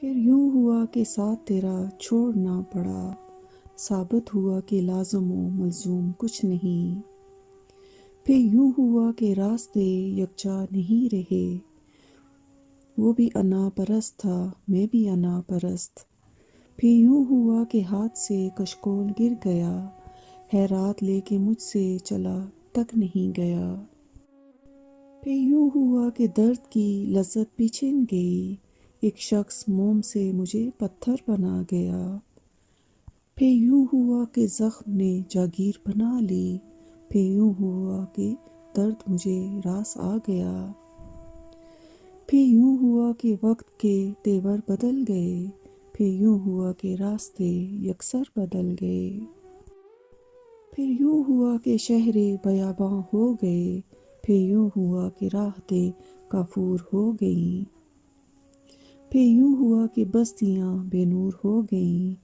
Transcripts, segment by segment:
پھر یوں ہوا کہ ساتھ تیرا چھوڑنا پڑا، ثابت ہوا کہ لازم و ملزوم کچھ نہیں۔ پھر یوں ہوا کہ راستے یکجا نہیں رہے، وہ بھی انا پرست تھا، میں بھی انا پرست۔ پھر یوں ہوا کہ ہاتھ سے کشکول گر گیا، ہے رات لے کے مجھ سے چلا تک نہیں گیا۔ پھر یوں ہوا کہ درد کی لذت بھی چھن گئی، ایک شخص موم سے مجھے پتھر بنا گیا۔ پھر یوں ہوا کہ زخم نے جاگیر بنا لی، پھر یوں ہوا کہ درد مجھے راس آ گیا۔ پھر یوں ہوا کہ وقت کے تیور بدل گئے، پھر یوں ہوا کہ راستے یکسر بدل گئے۔ پھر یوں ہوا کہ شہریں بیاباں ہو گئے، پھر یوں ہوا کہ راحتیں کافور ہو گئیں۔ پھر یوں ہوا کہ بستیاں بے نور ہو گئیں،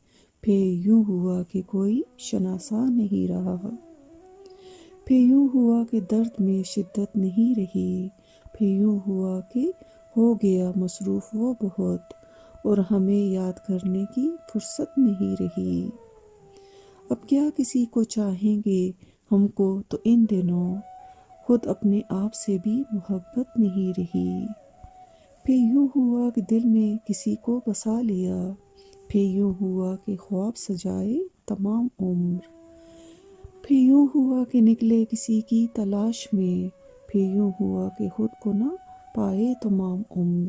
پھر یوں ہوا کہ کوئی شناسا نہیں رہا۔ پھر یوں ہوا کہ درد میں شدت نہیں رہی، پھر یوں ہوا کہ ہو گیا مصروف وہ بہت، اور ہمیں یاد کرنے کی فرصت نہیں رہی۔ اب کیا کسی کو چاہیں گے ہم کو تو ان دنوں، خود اپنے آپ سے بھی محبت نہیں رہی۔ پھر یوں ہوا کہ دل میں کسی کو بسا لیا، پھر یوں ہوا کہ خواب سجائے تمام عمر۔ پھر یوں ہوا کہ نکلے کسی کی تلاش میں، پھر یوں ہوا کہ خود کو نہ پائے تمام عمر۔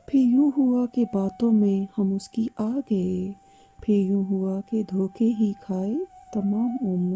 پھر یوں ہوا کہ باتوں میں ہم اس کی آ گئے، پھر یوں ہوا کہ دھوکے ہی کھائے تمام عمر۔